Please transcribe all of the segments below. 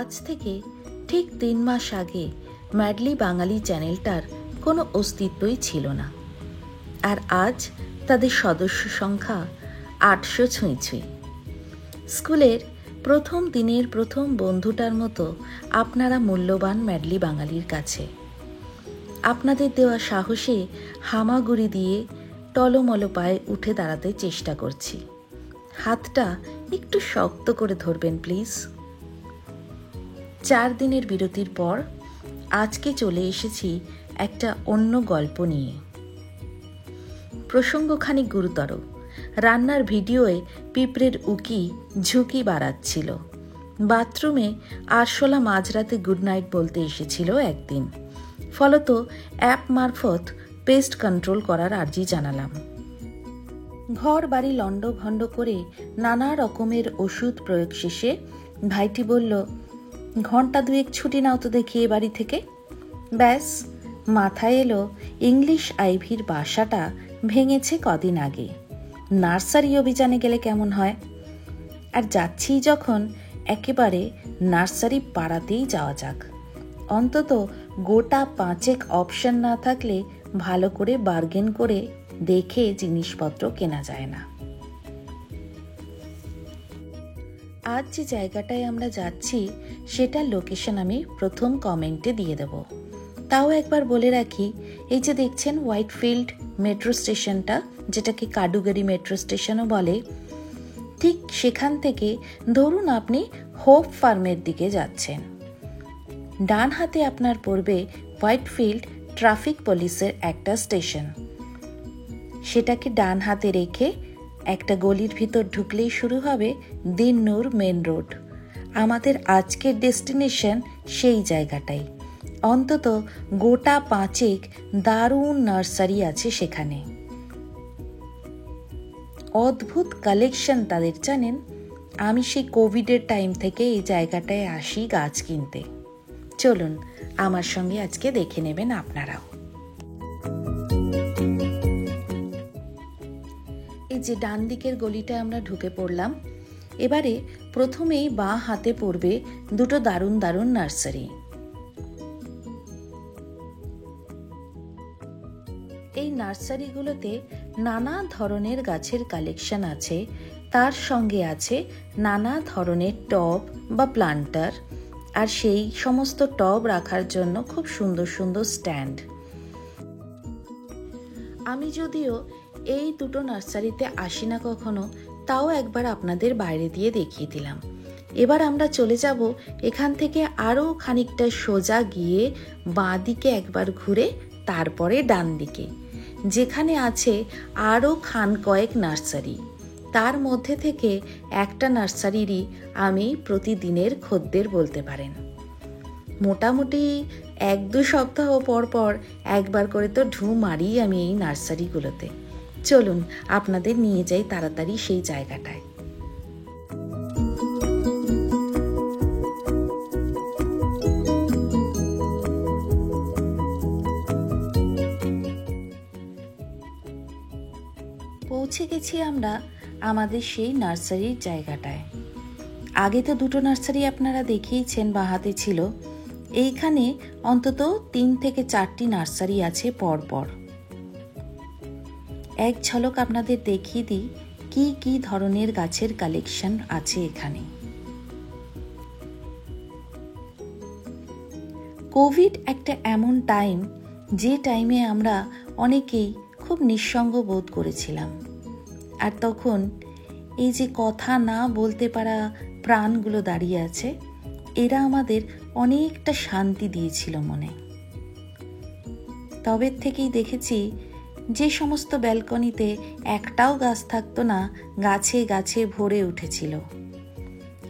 আজ থেকে ঠিক 3 মাস আগে ম্যাডলি বাঙালি চ্যানেলটার কোনো অস্তিত্বই ছিল না। আর আজ তাদের সদস্য সংখ্যা 800 ছুঁই। স্কুলের প্রথম দিনের প্রথম বন্ধুটার মতো আপনারা মূল্যবান ম্যাডলি বাঙালির কাছে। আপনাদের দেওয়া সাহসে হামাগুড়ি দিয়ে টলমল পায়ে উঠে দাঁড়াতে চেষ্টা করছি। হাতটা একটু শক্ত করে ধরবেন প্লিজ। 4 দিনের বিরতির পর আজকে চলে এসেছি একটা অন্য গল্প নিয়ে। প্রসঙ্গখানি গুরুতর। রান্নার ভিডিওয়ে পিঁপড়ের উকি ঝুঁকি বাড়াচ্ছিল। বাথরুমে আরশোলা মাঝরাতে গুড নাইট বলতে এসেছিল একদিন। ফলত অ্যাপ মারফত পেস্ট কন্ট্রোল করার আর্জি জানালাম। ঘর বাড়ি লণ্ডভণ্ড করে নানা রকমের ওষুধ প্রয়োগ শেষে ভাইটি বলল, ঘন্টা 2 ছুটি নাও তো দেখি এ বাড়ি থেকে। ব্যাস, মাথায় এলো ইংলিশ আইভির বাসাটা ভেঙেছে কদিন আগে। নার্সারি অভিযানে গেলে কেমন হয়? আর যাচ্ছি যখন একেবারে নার্সারি পাড়াতেই যাওয়া যাক। অন্তত গোটা 5 অপশন না থাকলে ভালো করে বার্গেন করে দেখে জিনিসপত্র কেনা যায় না। আজ যে জায়গাটায় আমরা যাচ্ছি সেটার লোকেশন আমি প্রথম কমেন্টে দিয়ে দেব। তাও একবার বলে রাখি, এই যে দেখছেন হোয়াইটফিল্ড মেট্রো স্টেশনটা, যেটাকে কাডুগারি মেট্রো স্টেশনও বলে, ঠিক সেখান থেকে ধরুন আপনি হোপ ফার্মের দিকে যাচ্ছেন। ডান হাতে আপনার পড়বে হোয়াইটফিল্ড ট্রাফিক পুলিশের একটা স্টেশন। সেটাকে ডান হাতে রেখে একটা গলির ভিতর ঢুকলেই শুরু হবে দিননূর মেন রোড। আমাদের আজকের ডেস্টিনেশন সেই জায়গাটাই। অন্তত গোটা 5 দারুণ নার্সারি আছে সেখানে। অদ্ভুত কালেকশন তাদের, জানেন। আমি সেই কোভিডের টাইম থেকে এই জায়গাটায় আসি গাছ কিনতে। চলুন আমার সঙ্গে আজকে দেখে নেবেন আপনারাও। এই যে ডান দিকের গলিটায় আমরা ঢুকে পড়লাম। এবারে প্রথমেই বাঁ হাতে পড়বে 2 দারুণ দারুণ নার্সারি। এই নার্সারিগুলোতে নানা ধরনের গাছের কালেকশন আছে। তার সঙ্গে আছে নানা ধরনের টব বা প্লান্টার, আর সেই সমস্ত টব রাখার জন্য খুব সুন্দর সুন্দর স্ট্যান্ড। আমি যদিও এই 2 নার্সারিতে আসি না কখনো, তাও একবার আপনাদের বাইরে দিয়ে দেখিয়ে দিলাম। এবার আমরা চলে যাব এখান থেকে আরও খানিকটা সোজা গিয়ে বাঁ দিকে একবার ঘুরে তারপরে ডান দিকে, যেখানে আছে আরও কয়েক নার্সারি। তার মধ্যে থেকে একটা নার্সারিরই আমি প্রতিদিনের খদ্দের বলতে পারেন। মোটামুটি 1-2 সপ্তাহ পর পর একবার করে তো ঢু মারি আমি এই নার্সারিগুলোতে। চলুন আপনাদের নিয়ে যাই তাড়াতাড়ি সেই জায়গাটায়। পৌঁছে গেছি আমরা আমাদের সেই নার্সারির জায়গাটায়। আগে তো 2 নার্সারি আপনারা দেখিয়েছেন, বাঁহাতে ছিল। এইখানে অন্তত 3 থেকে 4টি নার্সারি আছে পরপর। এক ঝলক আপনাদের দেখিয়ে দিই কি কি ধরনের গাছের কালেকশন আছে এখানে। কোভিড একটা এমন টাইম, যে টাইমে আমরা অনেকেই খুব নিঃসঙ্গ বোধ করেছিলাম। আর তখন এই যে কথা না বলতে পারা প্রাণগুলো দাঁড়িয়ে আছে, এরা আমাদের অনেকটা শান্তি দিয়েছিল মনে। তবে থেকেই দেখেছি যে সমস্ত ব্যালকনিতে একটাও গাছ থাকতো না, গাছে গাছে ভরে উঠেছিল।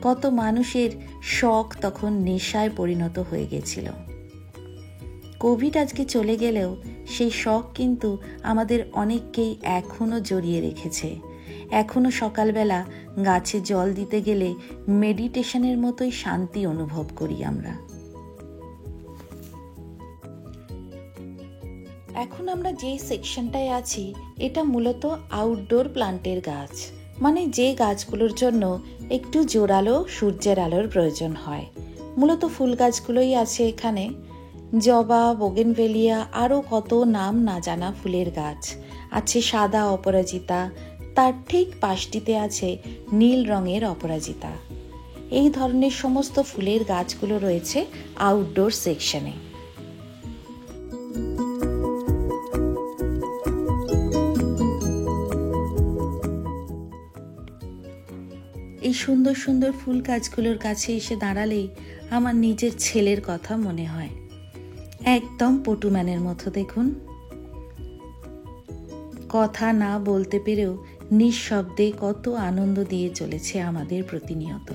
কত মানুষের শখ তখন নেশায় পরিণত হয়ে গেছিল। কোভিড আজকে চলে গেলেও সেই শখ কিন্তু আমাদের অনেককেই এখনো জড়িয়ে রেখেছে। এখনো সকালবেলা গাছে জল দিতে গেলে মেডিটেশনের মতোই শান্তি অনুভব করি আমরা। এখন আমরা যে সেকশনটায় আছি এটা মূলত আউটডোর প্লান্টের গাছ, মানে যে গাছগুলোর জন্য একটু জোরালো সূর্যের আলোর প্রয়োজন হয়। মূলত ফুল গাছগুলোই আছে এখানে, জবা, বোগেনভেলিয়া, আরও কত নাম না জানা ফুলের গাছ আছে। সাদা অপরাজিতা, তার ঠিক পাশটিতে আছে নীল রঙের অপরাজিতা। এই ধরনের সমস্ত ফুলের গাছগুলো রয়েছে আউটডোর সেকশনে। এই সুন্দর সুন্দর ফুল গাছগুলোর কাছে এসে দাঁড়ালেই আমার নিজের ছেলের কথা মনে হয়। একদম পটুম্যানের মতো দেখুন, কথা না বলতে পেরেও নিঃশব্দে কত আনন্দ দিয়ে চলেছে আমাদের প্রতিনিয়ত।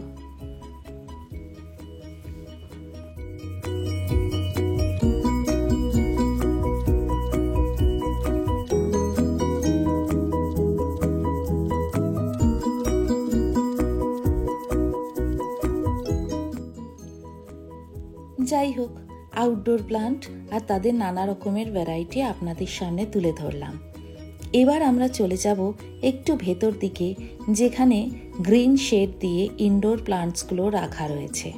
যাই হোক, আউটডোর প্লান্ট আর তাদের নানা রকমের ভ্যারাইটি আপনাদের সামনে তুলে ধরলাম। এবার আমরা চলে যাব একটু ভেতর দিকে, যেখানে গ্রিন শেড দিয়ে ইনডোর প্লান্টসগুলো রাখা রয়েছে।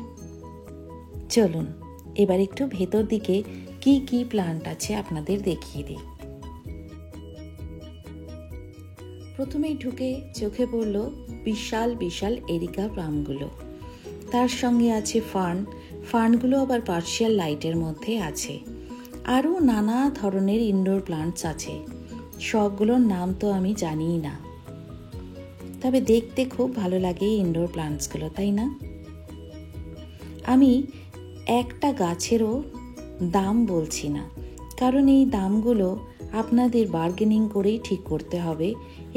চলুন এবার একটু ভেতর দিকে কি কি প্লান্ট আছে আপনাদের দেখিয়ে দিই। প্রথমেই ঢুকে চোখে পড়ল বিশাল বিশাল এরিকা পামগুলো। তার সঙ্গে আছে ফার্নগুলো আবার পার্শিয়াল লাইটের মধ্যে আছে। আরও নানা ধরনের ইনডোর প্লান্টস আছে, সবগুলোর নাম তো আমি জানিই না, তবে দেখতে খুব ভালো লাগে ইনডোর প্লান্টসগুলো, তাই না? আমি একটা গাছেরও দাম বলছি না, কারণ এই দামগুলো আপনাদের বার্গেনিং করেই ঠিক করতে হবে।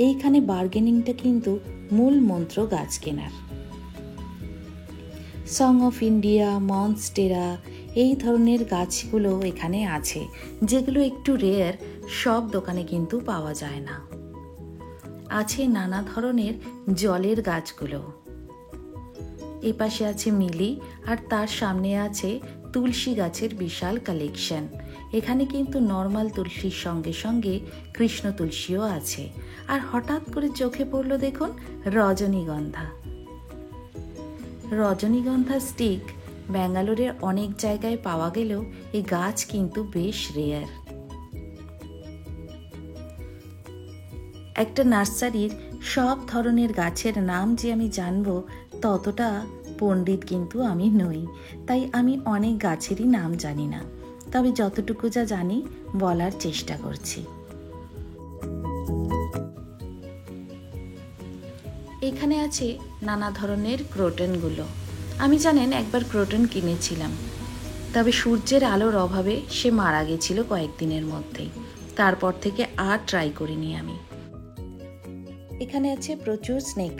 এইখানে বার্গেনিংটা কিন্তু মূল মন্ত্র গাছ কেনার। সং অফ ইন্ডিয়া, মনস্টেরা, এই ধরনের গাছগুলো এখানে আছে, যেগুলো একটু রেয়ার, সব দোকানে কিন্তু পাওয়া যায় না। আছে নানা ধরনের জলের গাছগুলো। এপাশে আছে মিলি, আর তার সামনে আছে তুলসী গাছের বিশাল কালেকশন। এখানে কিন্তু নর্মাল তুলসীর সঙ্গে সঙ্গে কৃষ্ণ তুলসীও আছে। আর হঠাৎ করে চোখে পড়ল দেখুন রজনীগন্ধা স্টিক। ব্যাঙ্গালোরের অনেক জায়গায় পাওয়া গেলেও এই গাছ কিন্তু বেশ রেয়ার। একটা নার্সারির সব ধরনের গাছের নাম যে আমি জানবো ততটা পণ্ডিত কিন্তু আমি নই, তাই আমি অনেক গাছেরই নাম জানি না, তবে যতটুকু যা জানি বলার চেষ্টা করছি। এখানে আছে নানা ধরনের ক্রোটনগুলো। আমি জানেন একবার ক্রোটন কিনেছিলাম, তবে সূর্যের আলোর অভাবে সে মারা গেছিল কয়েকদিনের মধ্যেই। তারপর থেকে আর ট্রাই করিনি আমি। এখানে আছে প্রচুর স্নেক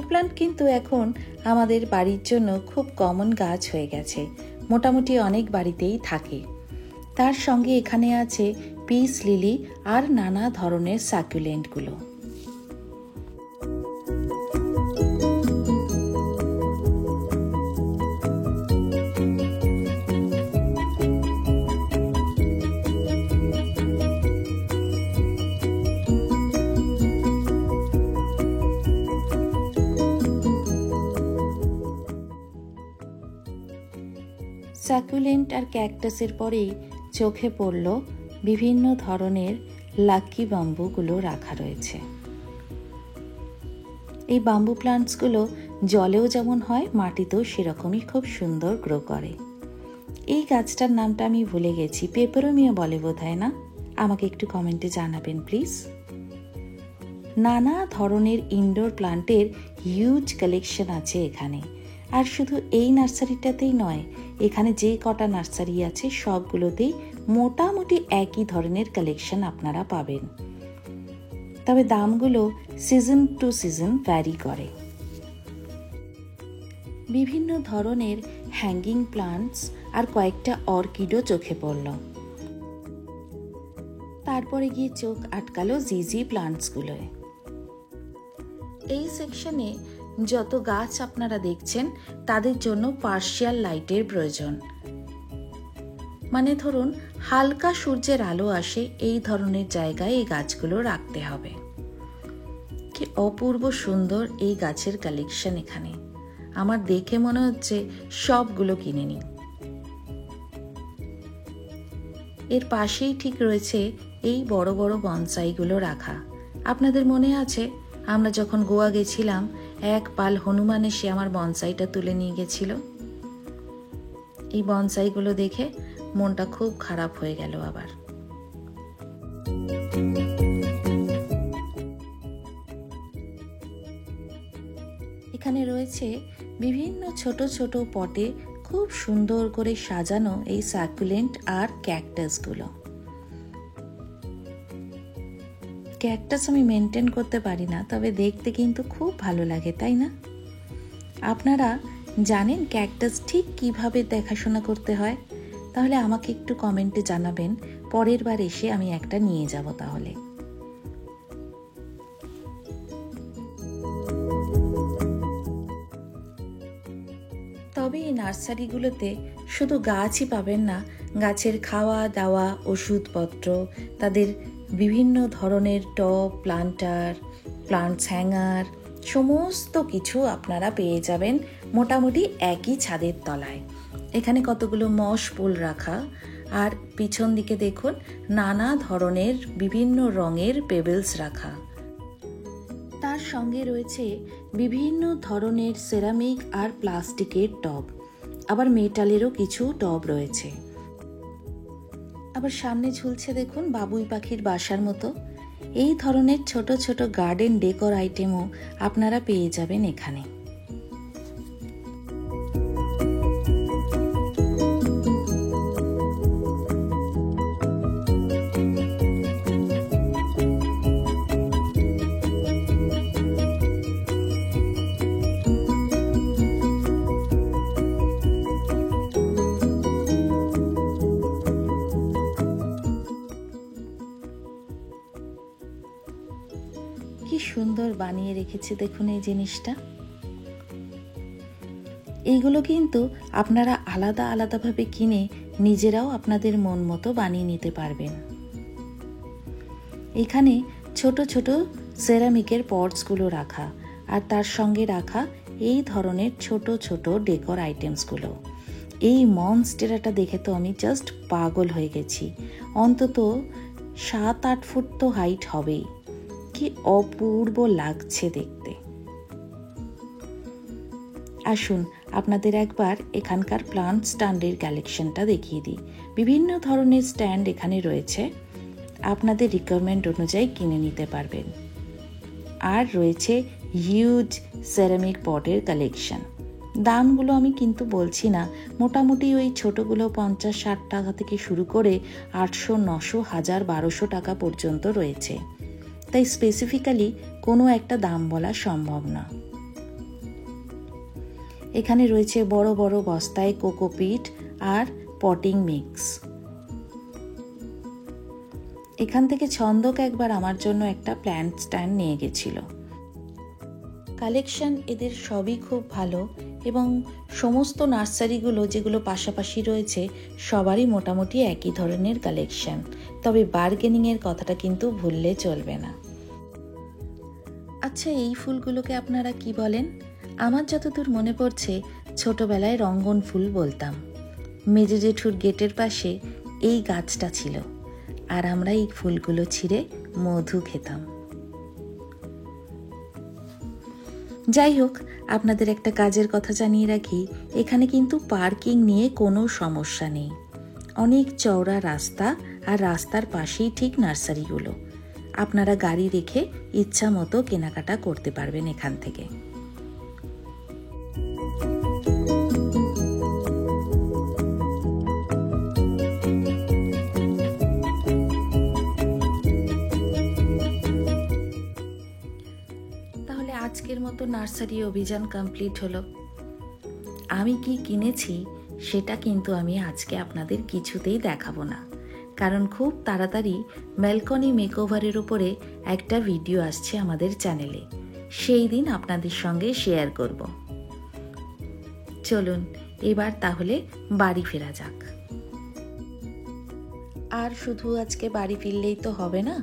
প্লান্ট কিন্তু এখন আমাদের বাড়ির জন্য খুব কমন গাছ হয়ে গেছে, মোটামুটি অনেক বাড়িতেই থাকে। তার সঙ্গে এখানে আছে পিস লিলি আর নানা ধরনের সাকুলেন্টগুলো। সাকুলেন্ট আর ক্যাকটাসের পরেই চোখে পড়ল বিভিন্ন ধরনের লাকি বাম্বুগুলো রাখা রয়েছে। এই বাম্বু প্লান্টসগুলো জলেও যেমন হয়, মাটিতেও সেরকমই খুব সুন্দর গ্রো করে। এই গাছটার নামটা আমি ভুলে গেছি, পেপারোমিয়া বলে বোধহয়, না? আমাকে একটু কমেন্টে জানাবেন প্লিজ। নানা ধরনের ইনডোর প্লান্টের হিউজ কালেকশন আছে এখানে। আর শুধু এই নার্সারিটাতেই নয়, এখানে যে কটা নার্সারি আছে সবগুলোতেই মোটামুটি একই ধরনের কালেকশন আপনারা পাবেন, তবে দামগুলো সিজন টু সিজন ভ্যারি করে। বিভিন্ন ধরনের হ্যাঙ্গিং প্লান্টস আর কয়েকটা অর্কিডও চোখে পড়ল। তারপরে গিয়ে চোখ আটকালো জিজি প্লান্টসগুলোয়। এই সেকশনে যত গাছ আপনারা দেখছেন তাদের জন্য পার্শিয়াল লাইটের প্রয়োজন, মানে ধরুন হালকা সূর্যের আলো আসে এই ধরনের জায়গায় এই গাছগুলো রাখতে হবে। কি অপূর্ব সুন্দর এই গাছের কালেকশন এখানে। আমার দেখে মনে হচ্ছে সবগুলো কিনে নিই। এর পাশেই ঠিক রয়েছে এই বড় বড় বনসাইগুলো রাখা। আপনাদের মনে আছে আমরা যখন গোয়া গেছিলাম, এক পাল হনুমান এসে আমার বনসাইটা তুলে নিয়ে গেছিল। এই বনসাইগুলো দেখে মনটা খুব খারাপ হয়ে গেল আবার। এখানে রয়েছে বিভিন্ন ছোট ছোট পটে খুব সুন্দর করে সাজানো এই সাকুলেন্ট আর ক্যাকটাসগুলো। ক্যাকটাস আমি মেনটেন করতে পারি না, তবে দেখতে কিন্তু খুব ভালো লাগে, তাই না? আপনারা জানেন ক্যাকটাস ঠিক কিভাবে দেখাশোনা করতে হয়? তাহলে আমাকে একটু কমেন্টে জানাবেন, পরের বার এসে আমি একটা নিয়ে যাব তাহলে। তবে এই নার্সারিগুলোতে শুধু গাছই পাবেন না, গাছের খাওয়া দাওয়া, ওষুধপত্র, তাদের বিভিন্ন ধরনের টব, প্লান্টার, প্লান্টস হ্যাঙ্গার, সমস্ত কিছু আপনারা পেয়ে যাবেন মোটামুটি একই ছাদের তলায়। এখানে কতগুলো মস ফুল রাখা, আর পিছন দিকে দেখুন নানা ধরনের বিভিন্ন রঙের পেবেলস রাখা। তার সঙ্গে রয়েছে বিভিন্ন ধরনের সেরামিক আর প্লাস্টিকের টব, আবার মেটালেরও কিছু টব রয়েছে। আবার সামনে ঝুলছে দেখুন বাবুই পাখির বাসার মতো। এই ধরনের ছোট ছোট গার্ডেন ডেকোর আইটেমও আপনারা পেয়ে যাবেন এখানে। কি সুন্দর বানিয়ে রেখেছে দেখুন এই জিনিসটা। এইগুলো কিন্তু আপনারা আলাদা আলাদাভাবে কিনে নিজেরাও আপনাদের মন মতো বানিয়ে নিতে পারবেন। এখানে ছোট ছোট সেরামিকের পটসগুলো রাখা, আর তার সঙ্গে রাখা এই ধরনের ছোট ছোট ডেকোর আইটেমসগুলো। এই মনস্টেরাটা দেখে তো আমি জাস্ট পাগল হয়ে গেছি। অন্তত 7-8 ফুট তো হাইট হবেই। কি অপূর্ব লাগছে দেখতে। আসুন আপনাদের একবার এখানকার প্লান্ট স্ট্যান্ডের কালেকশনটা দেখিয়ে দিই। বিভিন্ন ধরনের স্ট্যান্ড এখানে রয়েছে, আপনাদের রিকোয়ারমেন্ট অনুযায়ী কিনে নিতে পারবেন। আর রয়েছে হিউজ সেরামিক পটের কালেকশন। দামগুলো আমি কিন্তু বলছি না, মোটামুটি ওই ছোটগুলো 50-60 টাকা থেকে শুরু করে 800, 900, 1000, 1200 টাকা পর্যন্ত রয়েছে। তাই স্পেসিফিক্যালি কোনো একটা দাম বলা সম্ভব না। এখানে রয়েছে বড় বড় বস্তায় কোকোপিট আর পটিং মিক্স। এখান থেকে ছন্দক একবার আমার জন্য একটা প্ল্যান্ট স্ট্যান্ড নিয়ে গেছিল। কালেকশন এদের সবই খুব ভালো, এবং সমস্ত নার্সারিগুলো যেগুলো পাশাপাশি রয়েছে সবারই মোটামুটি একই ধরনের কালেকশন। তবে বার্গেনিংয়ের কথাটা কিন্তু ভুললে চলবে না। আচ্ছা, এই ফুলগুলোকে আপনারা কি বলেন? আমার যতদূর মনে পড়ছে ছোটবেলায় রঙ্গন ফুল বলতাম। মেজ জেঠুর গেটের পাশে এই গাছটা ছিল, আর আমরা এই ফুলগুলো ছিঁড়ে মধু খেতাম। যাই হোক, আপনাদের একটা কাজের কথা জানিয়ে রাখি, এখানে কিন্তু পার্কিং নিয়ে কোনো সমস্যা নেই। অনেক চওড়া রাস্তা, আর রাস্তার পাশেই ঠিক নার্সারিগুলো। আপনারা গাড়ি রেখে ইচ্ছা মতো কেনাকাটা করতে পারবেন এখান থেকে। তাহলে আজকের মতো নার্সারি অভিযান কমপ্লিট হলো। আমি কি কিনেছি সেটা কিন্তু আমি আজকে আপনাদের কিছুতেই দেখাবো না, কারণ খুব তাড়াতাড়ি ব্যালকনি মেকওভারের উপরে একটা ভিডিও আসছে আমাদের চ্যানেলে। সেই দিন আপনাদের সঙ্গে শেয়ার করব। চলুন এবার তাহলে বাড়ি ফেরা যাক। আর শুধু আজকে বাড়ি ফিরলেই তো হবে না,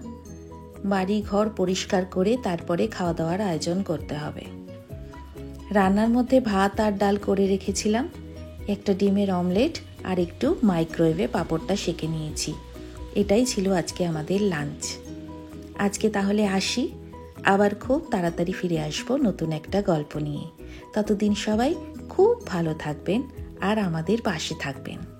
বাড়ি ঘর পরিষ্কার করে তারপরে খাওয়া দাওয়ার আয়োজন করতে হবে। রান্নার মধ্যে ভাত আর ডাল করে রেখেছিলাম, একটা ডিমের অমলেট আর একটু মাইক্রোওয়েভে পাঁপড়টা সেঁকে নিয়েছি। এটাই ছিল আজকে আমাদের লাঞ্চ। আজকে তাহলে আসি, আবার খুব তাড়াতাড়ি ফিরে আসবো নতুন একটা গল্প নিয়ে। ততদিন সবাই খুব ভালো থাকবেন আর আমাদের পাশে থাকবেন।